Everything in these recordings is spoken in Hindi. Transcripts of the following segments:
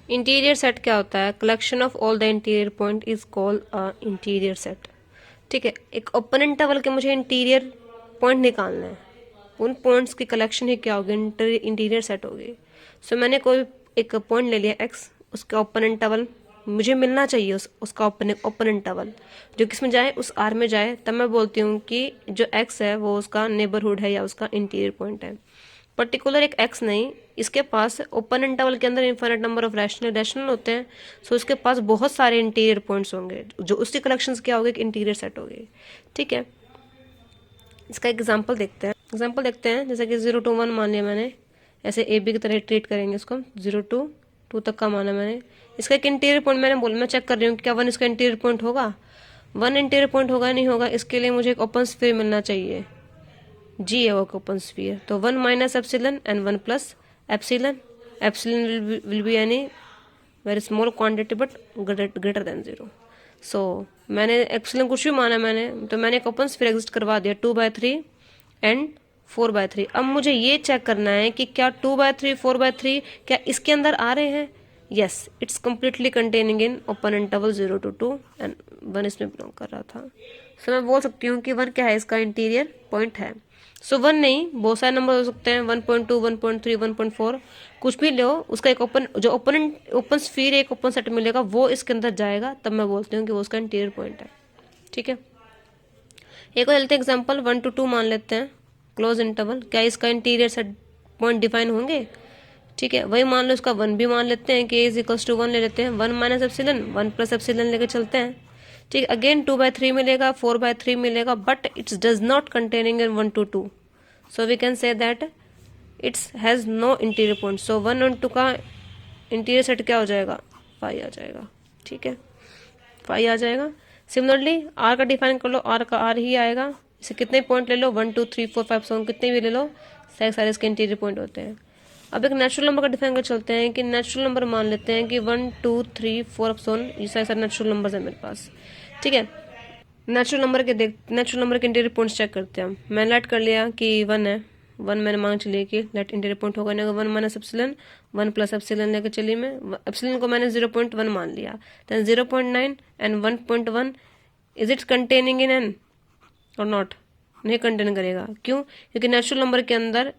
इंटीरियर सेट क्या होता है? Collection of all the interior point is called a interior set. ठीक है, एक ओपन इंटरवल के मुझे इंटीरियर पॉइंट निकालना है, उन पॉइंट्स की कलेक्शन ही क्या होगी? इंटीरियर सेट होगी। सो मैंने कोई एक पॉइंट ले लिया एक्स, उसका ओपन इंटरवल मुझे मिलना चाहिए, उसका ओपन इंटरवल जो किस में जाए, उस आर में जाए, तब मैं बोलती हूँ कि जो एक्स है वो उसका नेबरहुड है या उसका इंटीरियर पॉइंट है। पर्टिकुलर एक एक्स नहीं, इसके पास ओपन इंटरवल के अंदर इन्फिनिट नंबर ऑफ रैशनल होते हैं, सो इसके पास बहुत सारे इंटीरियर पॉइंट्स होंगे, जो उसकी कलेक्शंस क्या होगी? इंटीरियर सेट होगी। ठीक है, इसका एग्जांपल देखते हैं। जैसे कि 0 to 1 मान लिया मैंने, ऐसे ए बी की तरह ट्रीट करेंगे इसको। 0 to 2 तक का माना मैंने, इसका एक इंटीरियर पॉइंट मैंने बोला, मैं चेक कर रही हूँ क्या 1 इसका इंटीरियर पॉइंट होगा? 1 इंटीरियर पॉइंट होगा नहीं होगा? इसके लिए मुझे एक ओपन स्फीयर मिलना चाहिए, जी है वो ओपन स्फीयर। तो 1 minus epsilon and 1 plus epsilon. Epsilon will be any very small quantity but greater than 0। सो मैंने एप्सिलन कुछ भी माना मैंने, तो मैंने एक ओपन स्फीयर एग्जिस्ट करवा दिया 2/3 एंड 4/3। अब मुझे ये चेक करना है कि क्या 2/3 4/3 क्या इसके अंदर आ रहे हैं? Yes, it's completely containing in open interval 0 to 2 and 1 इसमें बिलोंग कर रहा था। सो मैं बोल सकती हूँ कि 1 क्या है? इसका इंटीरियर पॉइंट है। सो 1 नहीं, बहुत सारे नंबर हो सकते हैं, 1.2 1.3 1.4 कुछ भी लो, उसका एक ओपन स्फीयर एक ओपन सेट मिलेगा, वो इसके अंदर जाएगा, तब मैं बोलती हूँ कि वो उसका इंटीरियर पॉइंट है। ठीक है, एक और लेते हैं एग्जाम्पल, 1 to 2 मान लेते हैं क्लोज इंटरवल, क्या इसका इंटीरियर सेट पॉइंट डिफाइन होंगे? ठीक है, वही मान लो, इसका 1 भी मान लेते हैं कि इज इक्वल्स टू 1 ले लेते हैं, 1 माइनस एप्सिलन 1 प्लस एप्सिलन लेके चलते हैं। ठीक, अगेन 2/3 मिलेगा, 4/3 मिलेगा, but it's does not containing in 1 to 2, so we can say that it's has no interior point. So 1 और 2 का इंटीरियर सेट क्या हो जाएगा? 5 आ जाएगा। ठीक है, 5 आ जाएगा। सिमिलरली आर का डिफाइन कर लो, आर का आर ही आएगा। इसे कितने पॉइंट ले लो, 1 2 3 4 5 7 कितने भी ले लो, सारे इसके इंटीरियर पॉइंट होते हैं। अब एक नेचुरल नंबर का डिफाइन कर चलते हैं कि नेचुरल नंबर मान लेते हैं कि 1 2 3 4 ऑप्शन, ये सारे नेचुरल नंबर है मेरे पास। ठीक है, नेचुरल नंबर के इंटीरियर पॉइंट्स चेक करते हैं। मैंने लेट कर लिया कि 1 है, 1 मैंने मांग चलिए कि लेट इंटीरियर पॉइंट होगा नहीं, 1 माइनस एप्सिलन 1 प्लस एप्सिलन लेकर चलिए, मैं एप्सिलन को मैंने 0.1 मान लिया, then 0.9 and 1.1 is it containing in N और नॉट? नहीं कंटेन करेगा, क्यों? क्योंकि नेचुरल नंबर के अंदर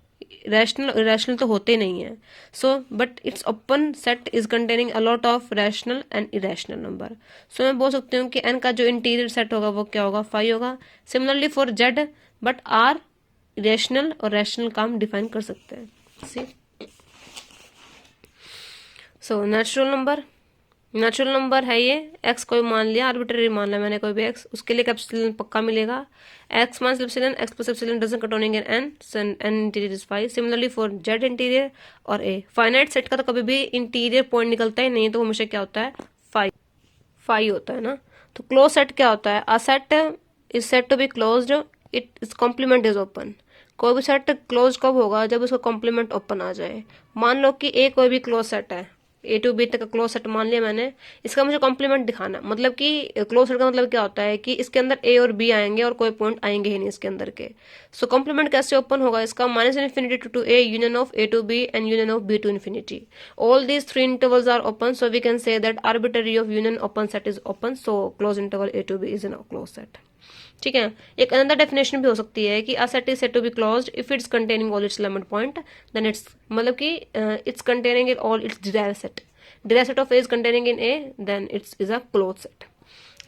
रैशनल तो होते नहीं है। So but it's open set is containing a lot of rational and irrational number. So मैं बोल सकती हूँ कि एन का जो इंटीरियर सेट होगा वो क्या होगा? 5 होगा। Similarly for Z, but R irrational और रैशनल का हम डिफाइन कर सकते हैं। सी, सो नेचुरल नंबर है ये, एक्स कोई मान लिया, आर्बिट्ररी मान लिया मैंने कोई भी एक्स, उसके लिए एप्सिलन पक्का मिलेगा। X minus epsilon X plus epsilon doesn't containing in N, N interior is 5। Similarly for Z interior और ए। फाइनाइट सेट का तो कभी भी इंटीरियर पॉइंट निकलता ही नहीं है, तो वो हमेशा क्या होता है? 5 होता है ना। तो क्लोज सेट क्या होता है? A set is said to be closed it is complement is open. कोई भी सेट क्लोज कब होगा? जब उसका कॉम्प्लीमेंट ओपन आ जाए। मान लो कि ए कोई भी क्लोज सेट है, ए टू बी तक का क्लोज सेट मान लिया मैंने, इसका मुझे कॉम्प्लीमेंट दिखाना, मतलब कि क्लोज सेट का मतलब क्या होता है कि इसके अंदर ए और बी आएंगे और कोई पॉइंट आएंगे ही नहीं इसके अंदर के। सो कॉम्प्लीमेंट कैसे ओपन होगा इसका? Minus infinity to A union of A to B and union of B to infinity. All these 3 intervals are open, so we can say that arbitrary of union open set is open, so close interval A to B is an close set. ठीक है, एक अनदर डेफिनेशन भी हो सकती है कि a set is said to be closed if it's containing all its element point, then it's मतलब कि it's containing in all its derived set. Derived set of A is containing in A, then it's is a close set.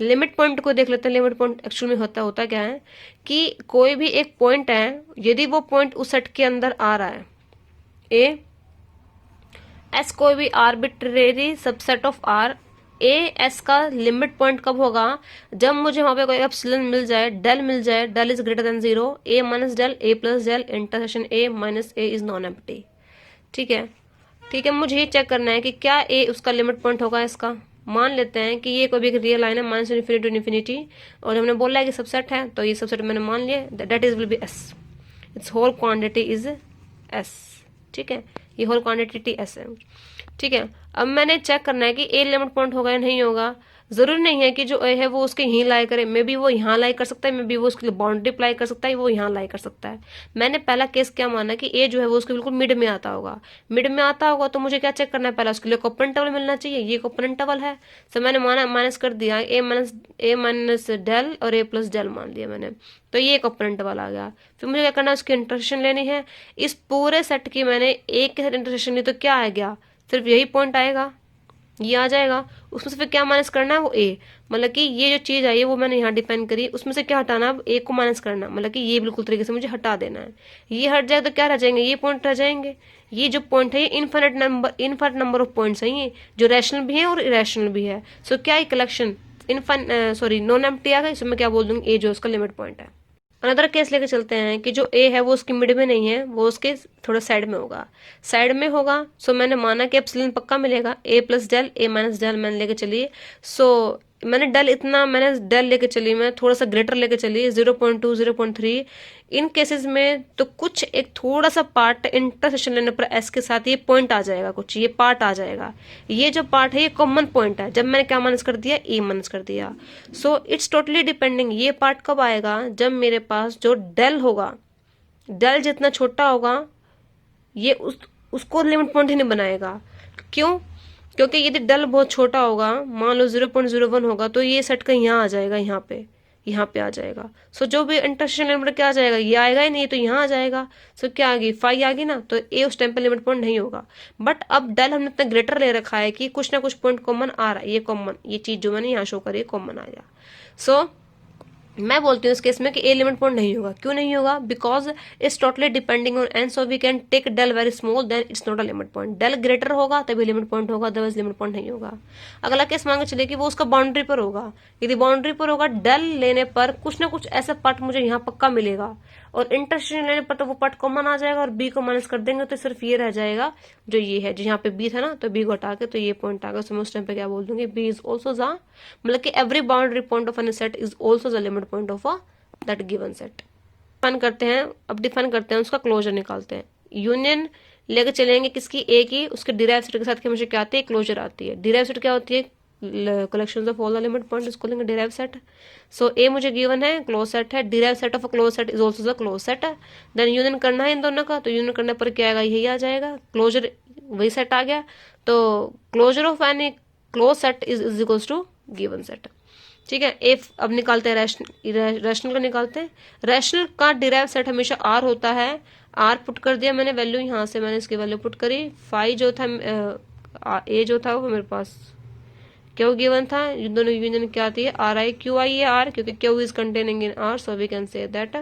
Limit point को देख लेते हैं। लिमिट पॉइंट एक्चुअल में होता क्या है कि कोई भी एक पॉइंट है, यदि वो पॉइंट उस सेट के अंदर आ रहा है, ए एस कोई भी arbitrary subset of R, A S का लिमिट पॉइंट कब होगा? जब मुझे वहां पे कोई एप्सिलॉन मिल जाए, डेल मिल जाए, del is greater than 0, A minus del A plus del intersection A minus A is non empty. ठीक है, मुझे ये चेक करना है कि क्या ए उसका लिमिट पॉइंट होगा इसका। मान लेते हैं कि ये कोई भी एक रियल लाइन है माइनस इन्फिनिटी टू इन्फिनिटी, और हमने बोला है कि सबसेट है, तो ये सबसेट मैंने मान लिया, that is will be S, it's whole quantity is S. ठीक है, ये होल क्वांटिटी एस है। ठीक है, अब मैंने चेक करना है कि ए लिमिट पॉइंट होगा या नहीं होगा। जरूरी नहीं है कि जो ए है वो उसके यहीं लाई करे, मे बी वो यहाँ लाई कर सकता है, मे बी वो उसके लिए बाउंड्री अप्लाई कर सकता है, वो यहाँ लाई कर सकता है। मैंने पहला केस क्या माना कि ए जो है वो उसके बिल्कुल मिड में आता होगा, मिड में आता होगा तो मुझे क्या चेक करना है, पहला उसके लिए ओपन इंटरवल मिलना चाहिए, ये ओपन इंटरवल है। तो मैंने माना माइनस कर दिया ए माइनस डेल और ए प्लस डेल मान दिया मैंने, तो ये एक ओपन इंटरवल आ गया। फिर मुझे क्या करना है, उसकी इंटरसेक्शन लेनी है। इस पूरे सेट की मैंने एक के साथ इंटरसेक्शन ली तो क्या आ गया, सिर्फ यही पॉइंट आएगा, ये आ जाएगा। उसमें से फिर क्या माइनस करना है, वो ए, मतलब कि ये जो चीज आई है वो मैंने यहाँ डिफाइन करी, उसमें से क्या हटाना, अब ए को माइनस करना, मतलब कि ये बिल्कुल तरीके से मुझे हटा देना है। ये हट जाए तो क्या रह जाएंगे, ये पॉइंट रह जाएंगे। ये जो पॉइंट है ये इनफाइनाइट नंबर ऑफ पॉइंट्स हैं, ये जो रैशनल भी है और इरेशनल भी है। सो क्या ये कलेक्शन नॉन एम्प्टी आ गई, इसमें क्या बोल दूंगी, ए जो उसका लिमिट पॉइंट है। अनदर केस लेके चलते हैं कि जो ए है वो उसकी मिड में नहीं है, वो उसके थोड़ा साइड में होगा, साइड में होगा। सो मैंने माना कि एप्सिलॉन पक्का मिलेगा, ए plus del A minus del मैंने लेके चलिए। सो मैंने डेल लेके चली, मैं थोड़ा सा ग्रेटर लेके चली 0.2 0.3। इन केसेस में तो कुछ एक थोड़ा सा पार्ट इंटरसेक्शन लेने पर एस के साथ ये पॉइंट आ जाएगा, कुछ ये पार्ट आ जाएगा। ये जो पार्ट है ये कॉमन पॉइंट है, जब मैंने क्या माइनस कर दिया, ए माइनस कर दिया। सो इट्स टोटली डिपेंडिंग, ये पार्ट कब आएगा, जब मेरे पास जो डेल होगा, डेल जितना छोटा होगा ये उसको लिमिट पॉइंट ही नहीं बनाएगा। क्यों, क्योंकि यदि डेल बहुत छोटा होगा, मान लो 0.01 होगा, तो ये सेट का यहाँ आ जाएगा, यहाँ पे आ जाएगा। सो जो भी इंटरसेक्शन नंबर क्या आ जाएगा, ये आएगा ही नहीं तो यहाँ आ जाएगा। सो क्या आ गई, फाई आ गई ना, तो ए उस टाइम पे लिमिट पॉइंट नहीं होगा। बट अब डेल हमने इतना ग्रेटर ले रखा है कि कुछ ना कुछ पॉइंट कॉमन आ रहा है, ये कॉमन, ये चीज जो मैंने यहाँ शो करी कॉमन आ गया। सो मैं बोलती हूँ इस केस में कि ए लिमिट पॉइंट नहीं होगा। क्यों नहीं होगा, because it's totally depending on N, so we can take del very small, then it's not a limit point. Del greater होगा तभी लिमिट पॉइंट होगा, अदरवाइज लिमिट पॉइंट नहीं होगा। अगला केस मांगे चले कि वो उसका बाउंड्री पर होगा, यदि बाउंड्री पर होगा डेल लेने पर कुछ ना कुछ ऐसा पार्ट मुझे यहाँ पक्का मिलेगा, और इंटरसेक्शन लेने पर तो वो पार्ट कॉमन आ जाएगा, और बी को माइनस कर देंगे तो सिर्फ ये रह जाएगा जो ये है, जो यहाँ पे बी था ना, तो बी को हटा के तो ये पॉइंट आ गया। सो मैं उस टाइम पे क्या बोल दूंगी, बी इज ऑल्सो द, मतलब कि every boundary point of any set is also the limit point of a that given set. Define करते हैं, अब डिफाइन करते हैं उसका क्लोजर निकालते हैं। यूनियन लेके चलेंगे किसकी, ए की, उसके डिराइव सेट के साथ हमेशा क्या आती है, क्लोजर आती है। डिराइव सेट क्या होती है, collection of all the limit point, इसको लेंगे डिराइव सेट। सो ए मुझे गिवन है, क्लोज सेट है, derive set of a close set is also the close set. Then union करना है इन दोनों का, तो यूनियन करने पर क्या आएगा, यही आ जाएगा, क्लोजर वही सेट आ गया। तो closure of any close set is equals to given set. ठीक है, एफ अब निकालते हैं रैशनल का निकालते हैं। रैशनल का डिराइव सेट हमेशा आर होता है। आर पुट कर दिया मैंने वैल्यू, यहाँ से मैंने इसकी वैल्यू पुट करी। फाई जो था ए जो था वो मेरे पास क्यू गिवन था, दोनों यूनियन क्या आती है, आर आई क्यू आई है आर, क्योंकि Q is containing in R, so we can say that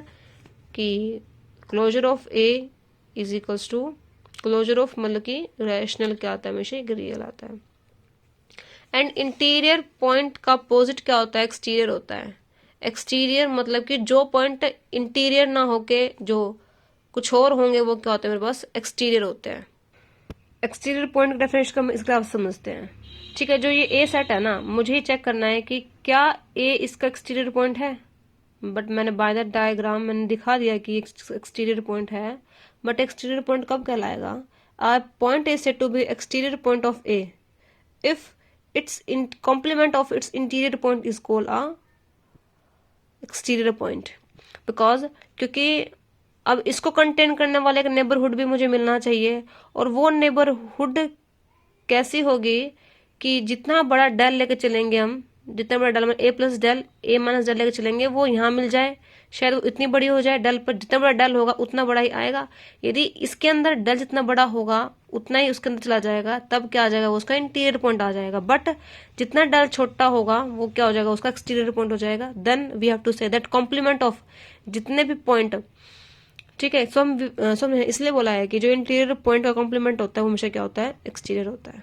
कि closure of A is equals to closure of, मतलब कि रैशनल क्या आता है, हमेशा एक रियल आता है। एंड इंटीरियर पॉइंट का अपोजिट क्या होता है, एक्सटीरियर होता है। एक्सटीरियर मतलब कि जो पॉइंट इंटीरियर ना होके जो कुछ और होंगे वो क्या होते हैं, मेरे पास एक्सटीरियर होते हैं। एक्सटीरियर पॉइंट का डेफिनेशन का इसका आप समझते हैं। ठीक है, जो ये ए सेट है ना, मुझे ही चेक करना है कि क्या ए इसका एक्सटीरियर पॉइंट है। बट मैंने बाय दैट डायग्राम मैंने दिखा दिया कि एक्सटीरियर पॉइंट है, बट एक्सटीरियर पॉइंट कब कहलाएगा, point A said to be exterior point of A if its complement of its interior point is called a exterior point, because क्योंकि अब इसको कंटेन करने वाले एक नेबरहुड भी मुझे मिलना चाहिए, और वो नेबरहुड कैसी होगी कि जितना बड़ा डेल लेके चलेंगे हम, जितना बड़ा del A plus del A minus del लेके चलेंगे वो यहाँ मिल जाए, शायद वो इतनी बड़ी हो जाए डेल पर, जितना बड़ा डेल होगा उतना बड़ा ही आएगा। यदि इसके अंदर डेल जितना बड़ा होगा उतना ही उसके अंदर चला जाएगा, तब क्या आ जाएगा, वो उसका इंटीरियर पॉइंट आ जाएगा। बट जितना डेल छोटा होगा वो क्या हो जाएगा, उसका एक्सटीरियर पॉइंट हो जाएगा। Then we have to say that complement of जितने भी पॉइंट, ठीक है। सो हम इसलिए बोला है कि जो इंटीरियर पॉइंट का कॉम्प्लीमेंट होता है वो हमेशा क्या होता है, एक्सटीरियर होता है।